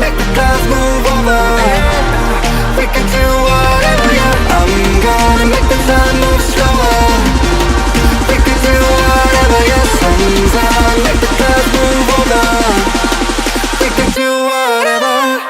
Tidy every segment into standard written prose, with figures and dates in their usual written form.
make the clouds move over. We can do whatever, yeah. I'm gonna make the time move slower. We can do whatever, yeah. Sun's out, make the clouds move over. We can do whatever.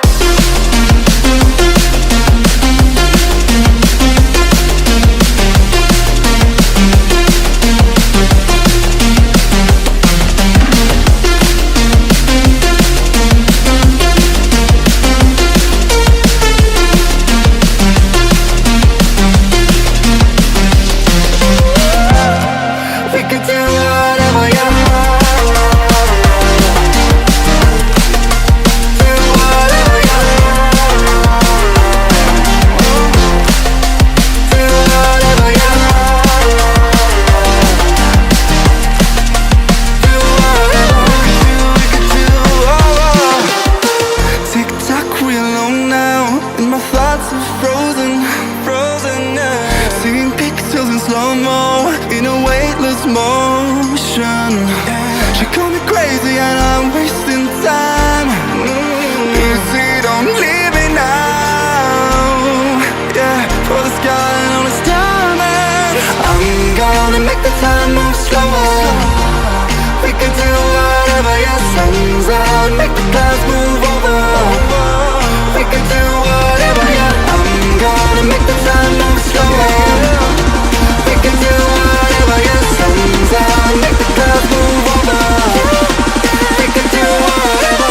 Time move slower. We can do whatever, yeah. Sun's out, make the clouds move over. We can do whatever, yeah. I'm gonna make the time move slower. We can do whatever, yeah. Sun's out, make the clouds move over. We can do whatever.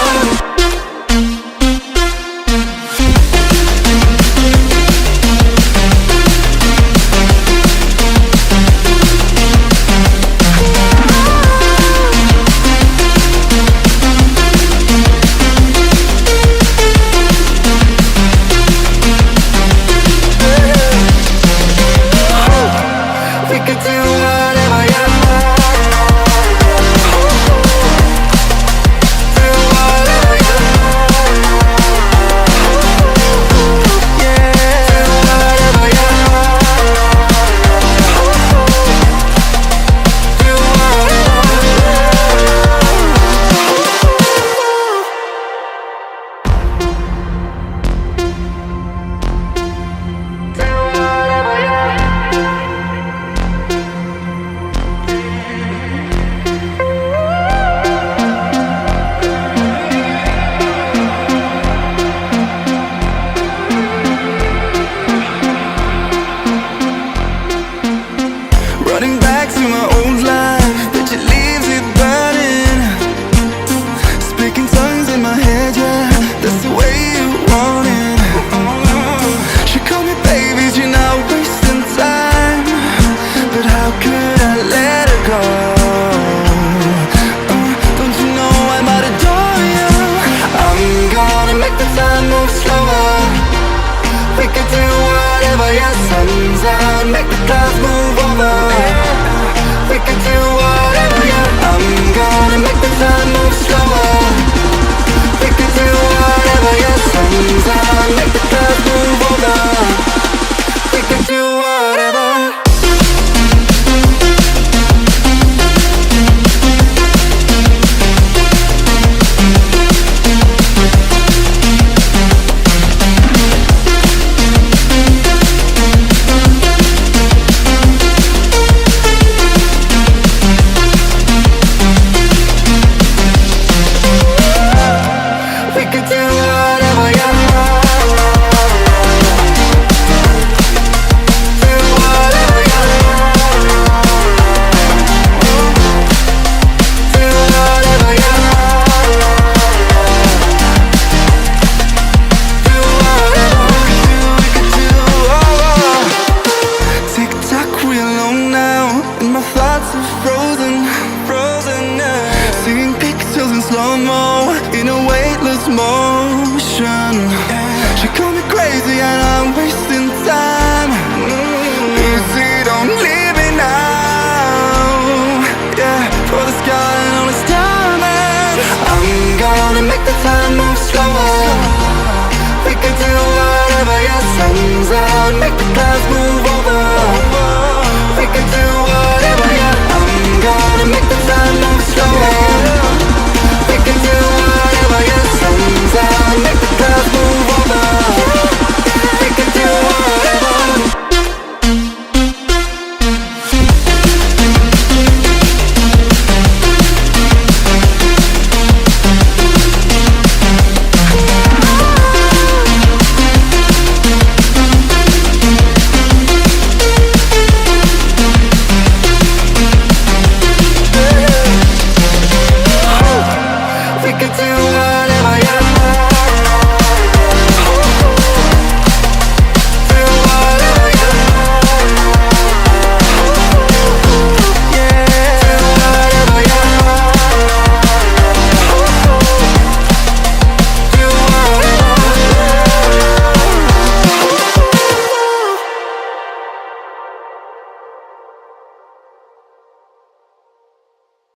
Time moves slower. We can do whatever, yeah. Sun's out, make the clouds move